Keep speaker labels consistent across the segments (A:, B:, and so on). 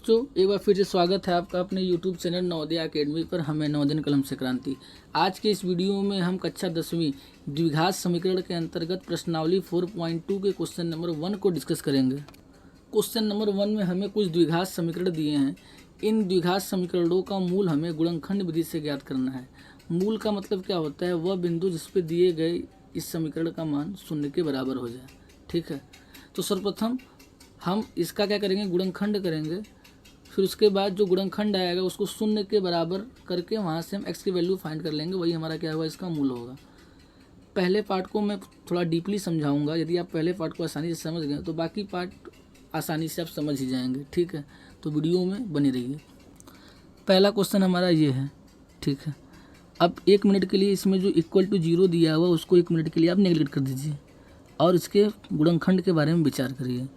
A: बच्चों, एक बार फिर से स्वागत है आपका अपने YouTube चैनल नवोदय अकेडमी पर। हमें नवोदय कलम से क्रांति। आज के इस वीडियो में हम कक्षा 10वीं द्विघात समीकरण के अंतर्गत प्रश्नावली 4.2 के क्वेश्चन नंबर 1 को डिस्कस करेंगे। क्वेश्चन नंबर 1 में हमें कुछ द्विघात समीकरण दिए हैं। इन द्विघात समीकरणों का मूल हमें गुणनखंड विधि से ज्ञात करना है। मूल का मतलब क्या होता है? वह बिंदु जिस पे दिए गए इस समीकरण का मान 0 के बराबर हो जाए। ठीक है, तो सर्वप्रथम हम इसका क्या करेंगे, गुणनखंड करेंगे। फिर उसके बाद जो गुणनखंड आएगा उसको 0 के बराबर करके वहाँ से हम x की वैल्यू फाइंड कर लेंगे। वही हमारा क्या होगा, इसका मूल होगा। पहले पार्ट को मैं थोड़ा डीपली समझाऊंगा। यदि आप पहले पार्ट को आसानी से समझ गए तो बाकी पार्ट आसानी से आप समझ ही जाएंगे। ठीक है, तो वीडियो में बने रहिए। पहला क्वेश्चन हमारा ये है। ठीक है, अब 1 मिनट के लिए इसमें जो =0 दिया हुआ उसको 1 मिनट के लिए आप नेगलेक्ट कर दीजिए और इसके गुणनखंड के बारे में विचार करिए।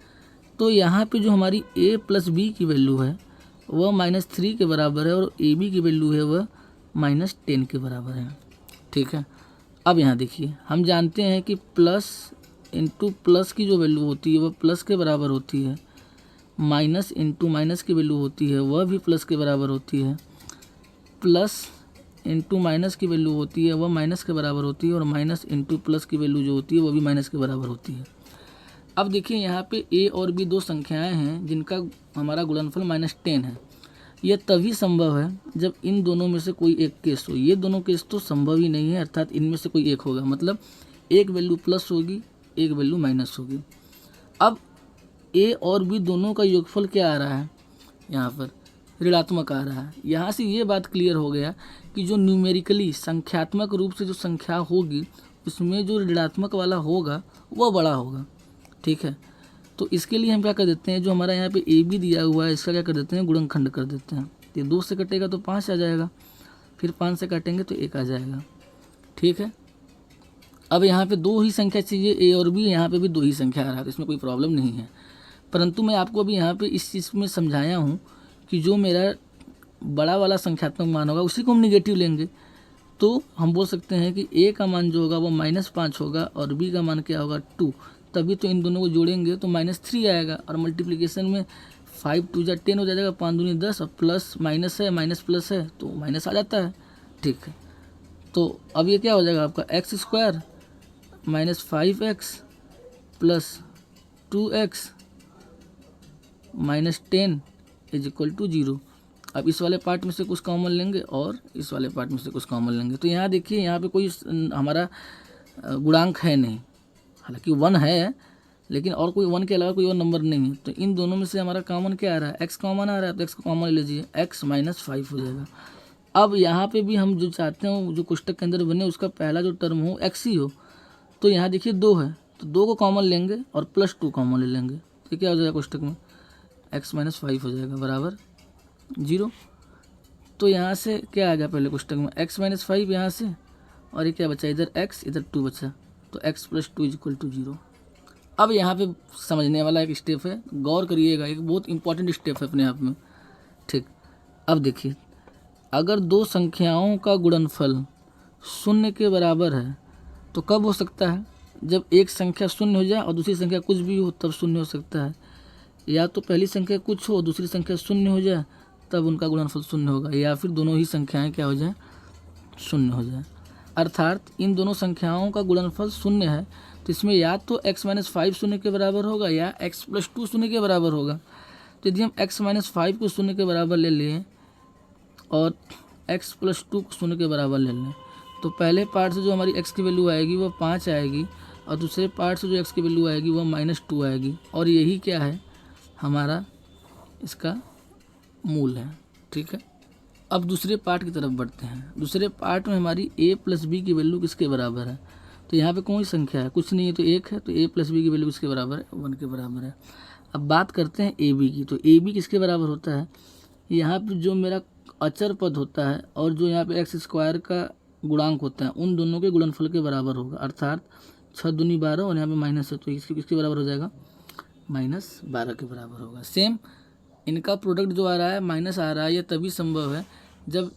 A: तो यहाँ पे जो हमारी a प्लस बी की वैल्यू है वह -3 के बराबर है और ए बी की वैल्यू है वह -10 के बराबर है। ठीक है, अब यहाँ देखिए, हम जानते हैं कि प्लस इंटू प्लस की जो वैल्यू होती है वह प्लस के बराबर होती है, माइनस इंटू माइनस की वैल्यू होती है वह भी प्लस के बराबर होती है, प्लस इंटू माइनस की वैल्यू होती है वह माइनस के बराबर होती है और माइनस इंटू प्लस की वैल्यू जो होती है वह भी माइनस के बराबर होती है। अब देखिए, यहाँ पे a और b दो संख्याएं हैं जिनका हमारा गुणनफल -10 है। यह तभी संभव है जब इन दोनों में से कोई एक केस हो। ये दोनों केस तो संभव ही नहीं है, अर्थात इनमें से कोई एक होगा। मतलब एक वैल्यू प्लस होगी, एक वैल्यू माइनस होगी। अब a और b दोनों का योगफल क्या आ रहा है, यहाँ पर ऋणात्मक आ रहा है। यहाँ से ये बात क्लियर हो गया कि जो न्यूमेरिकली संख्यात्मक रूप से जो संख्या होगी उसमें जो ऋणात्मक वाला होगा वह बड़ा होगा। ठीक है, तो इसके लिए हम क्या कर देते हैं, जो हमारा यहाँ पे ए बी दिया हुआ है इसका क्या कर देते हैं, गुणनखंड कर देते हैं। ये 2 से कटेगा तो 5 आ जाएगा, फिर 5 से काटेंगे तो 1 आ जाएगा। ठीक है, अब यहाँ पे 2 ही संख्या चाहिए, ए और बी, यहाँ पे भी 2 ही संख्या आ रहा है, तो इसमें कोई प्रॉब्लम नहीं है। परंतु मैं आपको अभी यहाँ पे इस चीज़ में समझाया हूँ कि जो मेरा बड़ा वाला संख्यात्मक मान होगा उसी को हम निगेटिव लेंगे। तो हम बोल सकते हैं कि ए का मान जो होगा वो -5 होगा और बी का मान क्या होगा 2। तभी तो इन दोनों को जोड़ेंगे तो -3 आएगा और मल्टीप्लिकेशन में 5 2 जा 10 हो जाएगा, 5 दूनी 10 और प्लस माइनस है, माइनस प्लस है तो माइनस आ जाता है। ठीक है, तो अब ये क्या हो जाएगा आपका x² -5x प्लस 2x -10 = 0। अब इस वाले पार्ट में से कुछ कॉमन लेंगे और इस वाले पार्ट में से कुछ कॉमन लेंगे। तो यहाँ देखिए, यहाँ पे कोई हमारा गुणांक है नहीं, हालांकि 1 है लेकिन और कोई 1 के अलावा कोई और नंबर नहीं है। तो इन दोनों में से हमारा कॉमन क्या आ रहा है, x कॉमन आ रहा है, तो x को कॉमन ले लीजिए, x -5 हो जाएगा। अब यहाँ पे भी हम जो चाहते हैं जो कोष्टक के अंदर बने उसका पहला जो टर्म हो x ही हो। तो यहाँ देखिए 2 है तो 2 को कॉमन लेंगे और +2 कॉमन ले लेंगे, तो क्या हो जाएगा कोष्टक में, x -5 हो जाएगा बराबर 0। तो यहाँ से क्या आ गया पहले कोष्टक में, x -5 यहाँ से, और ये क्या बचा, इधर x इधर 2 बचा, तो x + 2 = 0। अब यहाँ पे समझने वाला एक स्टेप है, गौर करिएगा, एक बहुत इंपॉर्टेंट स्टेप है अपने आप में। ठीक, अब देखिए, अगर 2 संख्याओं का गुणनफल 0 के बराबर है तो कब हो सकता है, जब एक संख्या 0 हो जाए और दूसरी संख्या कुछ भी हो तब 0 हो सकता है। या तो पहली संख्या कुछ हो दूसरी संख्या 0 हो जाए तब उनका गुणनफल 0 होगा, या फिर दोनों ही संख्याएँ क्या हो जाए, 0 हो जाए। अर्थात इन दोनों संख्याओं का गुणनफल 0 है तो इसमें या तो x -5 0 के बराबर होगा या x + 2 0 के बराबर होगा। तो यदि हम x -5 को 0 के बराबर ले लें और x + 2 को 0 के बराबर ले लें तो पहले पार्ट से जो हमारी x की वैल्यू आएगी वह 5 आएगी और दूसरे पार्ट से जो x की वैल्यू आएगी वह -2 आएगी, और यही क्या है, हमारा इसका मूल है। ठीक है, अब दूसरे पार्ट की तरफ बढ़ते हैं। दूसरे पार्ट में हमारी a + b की वैल्यू किसके बराबर है, तो यहाँ पे कौन सी संख्या है, कुछ नहीं है तो 1 है, तो a + b की वैल्यू किसके बराबर है, 1 के बराबर है। अब बात करते हैं ab की, तो ab किसके बराबर होता है, यहाँ पे जो मेरा अचर पद होता है और जो यहाँ पे x² का गुणांक होता है उन दोनों के गुणनफल के बराबर होगा। अर्थात 6 दूनी 12 और यहाँ पे माइनस है तो इसके किसके बराबर हो जाएगा, -12 के बराबर होगा। सेम इनका प्रोडक्ट जो आ रहा है माइनस आ रहा है, यह तभी संभव है जब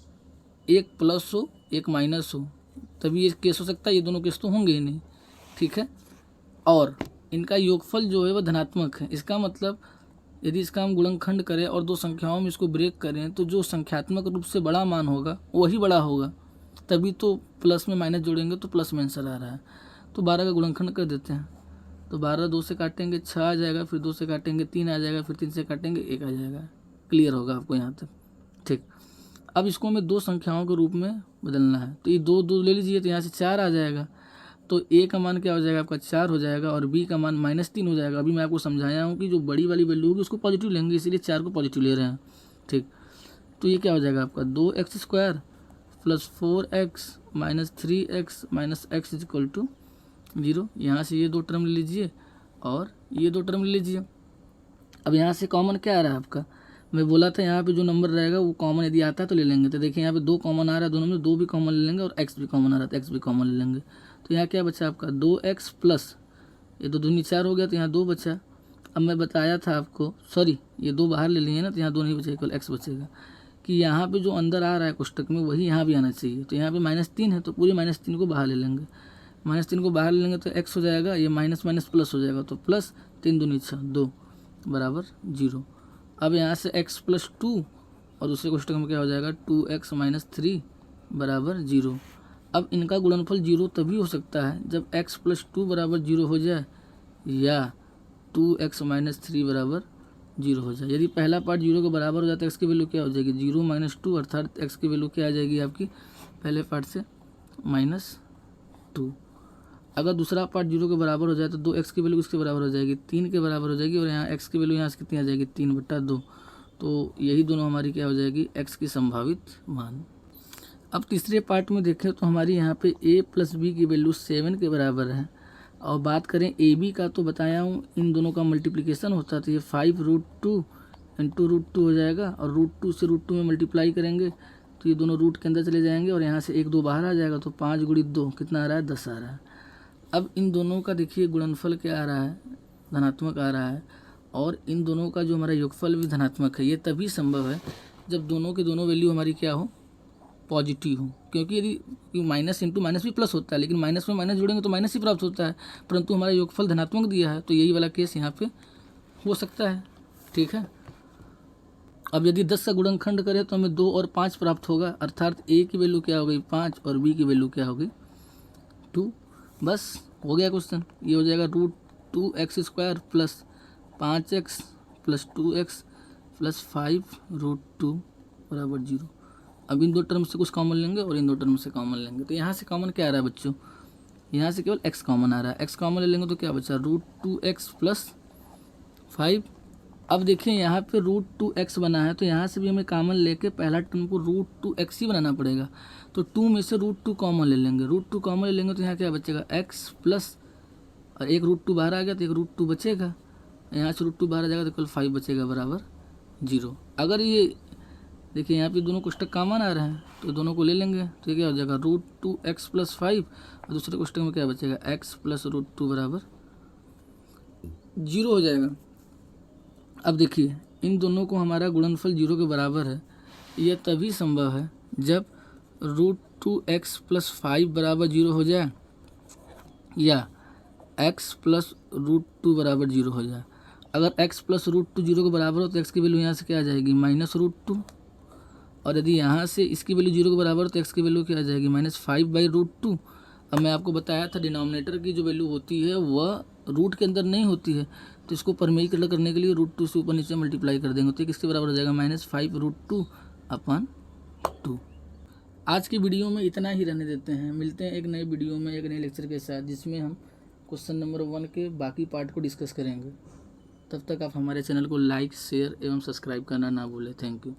A: एक प्लस हो एक माइनस हो, तभी ये केस हो सकता है, ये दोनों केस तो होंगे ही नहीं। ठीक है, और इनका योगफल जो है वह धनात्मक है। इसका मतलब यदि इसका हम गुणनखंड करें और दो संख्याओं में इसको ब्रेक करें तो जो संख्यात्मक रूप से बड़ा मान होगा वही बड़ा होगा, तभी तो प्लस में माइनस जोड़ेंगे तो प्लस में आंसर आ रहा है। तो 12 का गुणनखंड कर देते हैं। तो 12 2 से काटेंगे 6 आ जाएगा, फिर 2 से काटेंगे 3 आ जाएगा, फिर 3 से काटेंगे 1 आ जाएगा। क्लियर होगा आपको यहाँ तक, ठीक। अब इसको हमें दो संख्याओं के रूप में बदलना है, तो ये 2 2 ले लीजिए, तो यहाँ से 4 आ जाएगा। तो ए का मान क्या हो जाएगा आपका 4 हो जाएगा और बी का मान -3 हो जाएगा। अभी मैं आपको समझाया हूँ कि जो बड़ी वाली वैल्यू होगी उसको पॉजिटिव लेंगे, इसीलिए 4 को पॉजिटिव ले रहे हैं, ठीक। तो ये क्या हो जाएगा आपका 2x² + 4x - 3x - x = 0। यहाँ से ये 2 टर्म ले लीजिए और ये 2 टर्म ले लीजिए। अब यहाँ से कॉमन क्या आ रहा है आपका, मैं बोला था यहाँ पे जो नंबर रहेगा वो कॉमन यदि आता है तो ले लेंगे। तो देखिए यहाँ पे 2 कॉमन आ रहा है, दोनों में 2 भी कॉमन ले लेंगे और x भी कॉमन आ रहा है तो x भी कॉमन ले लेंगे। तो यहाँ क्या बचा आपका 2x प्लस ये 2 दूनी 4 हो गया, तो यहाँ 2 बचा। अब मैं बताया था आपको, सॉरी ये 2 बाहर ले लिए ना, तो यहाँ 2 नहीं बचेगा, केवल x बचेगा, कि यहाँ पे जो अंदर आ रहा है कोष्टक में वही यहाँ भी आना चाहिए। तो यहाँ पे -3 है तो पूरे -3 को बाहर ले लेंगे, -3 को बाहर ले लेंगे तो x हो जाएगा, ये माइनस माइनस प्लस हो जाएगा, तो प्लस 3 दूनी 6 2 बराबर 0। अब यहाँ से x + 2 और दूसरे कोष्टक में क्या हो जाएगा 2x - 3 बराबर 0। अब इनका गुणनफल 0 तभी हो सकता है जब x + 2 बराबर 0 हो जाए या 2x - 3 बराबर 0 हो जाए। यदि पहला पार्ट 0 के बराबर हो जाता है x की वैल्यू क्या हो जाएगी 0 - 2, अर्थात x की वैल्यू क्या आ जाएगी आपकी पहले पार्ट से -2। अगर दूसरा पार्ट 0 के बराबर हो जाए तो 2x की वैल्यू किसके बराबर हो जाएगी 3 के बराबर हो जाएगी और यहाँ x की वैल्यू यहाँ से कितनी आ जाएगी 3/2। तो यही दोनों हमारी क्या हो जाएगी x की संभावित मान। अब तीसरे पार्ट में देखें तो हमारी यहाँ पे a + b की वैल्यू 7 के बराबर है। और बात करें ab का तो बताया हूँ इन दोनों का मल्टीप्लिकेशन होता है, तो ये 5√2 × √2 हो जाएगा और √2 से √2 में मल्टीप्लाई करेंगे तो ये दोनों रूट के अंदर चले जाएंगे और यहाँ से 1 2 बाहर आ जाएगा, तो 5 × 2 कितना आ रहा है 10 आ रहा है। अब इन दोनों का देखिए गुणनफल क्या आ रहा है धनात्मक आ रहा है और इन दोनों का जो हमारा योगफल भी धनात्मक है। ये तभी संभव है जब दोनों की दोनों वैल्यू हमारी क्या हो पॉजिटिव हो, क्योंकि यदि माइनस इंटू माइनस भी प्लस होता है, लेकिन माइनस में माइनस जोड़ेंगे तो माइनस ही प्राप्त होता है, परंतु हमारा योगफल धनात्मक दिया है तो यही वाला केस यहाँ पे हो सकता है, ठीक है। अब यदि 10 का गुणनखंड करें तो हमें 2 और 5 प्राप्त होगा, अर्थात a की वैल्यू क्या हो गई 5 और b की वैल्यू क्या हो गई 2। बस हो गया क्वेश्चन। ये हो जाएगा √2x² + 5x + 2x + 5√2 बराबर 0। अब इन 2 टर्म से कुछ कॉमन लेंगे और इन 2 टर्म से कॉमन लेंगे, तो यहाँ से कॉमन क्या आ रहा है बच्चों, यहाँ से केवल x कॉमन आ रहा है। x कॉमन ले लेंगे तो क्या बचा √2x + 5। अब देखिए यहाँ पे √2x बना है तो यहाँ से भी हमें कॉमन लेके पहला टर्म को √2x ही बनाना पड़ेगा, तो 2 में से √2 कॉमन ले लेंगे। √2 कॉमन ले लेंगे तो यहाँ क्या बचेगा x प्लस और एक √2 बाहर आ गया तो एक √2 बचेगा, यहाँ से √2 बाहर आ जाएगा तो केवल 5 बचेगा बराबर 0। अगर ये देखिए यहाँ पे दोनों कोष्टक कॉमन आ रहे हैं तो दोनों को ले लेंगे तो ये क्या हो जाएगा √2x + 5 और दूसरे कोष्टक में क्या बचेगा x + √2 बराबर 0 हो जाएगा। अब देखिए इन दोनों को हमारा गुणनफल 0 के बराबर है, यह तभी संभव है जब √2x + 5 बराबर 0 हो जाए या x + √2 बराबर 0 हो जाए। अगर x + √2 0 के बराबर हो तो x की वैल्यू यहाँ से क्या आ जाएगी -√2, और यदि यहाँ से इसकी वैल्यू 0 के बराबर हो तो x की वैल्यू क्या आ जाएगी -5/√2। अब मैं आपको बताया था डिनोमिनेटर की जो वैल्यू होती है वह रूट के अंदर नहीं होती है, तो इसको परमेयीकरण करने के लिए √2 से ऊपर नीचे मल्टीप्लाई कर देंगे तो किसके बराबर हो जाएगा -5√2/2। आज की वीडियो में इतना ही रहने देते हैं, मिलते हैं एक नए वीडियो में एक नए लेक्चर के साथ जिसमें हम क्वेश्चन नंबर 1 के बाकी पार्ट को डिस्कस करेंगे। तब तक आप हमारे चैनल को लाइक शेयर एवं सब्सक्राइब करना ना भूलें। Thank you.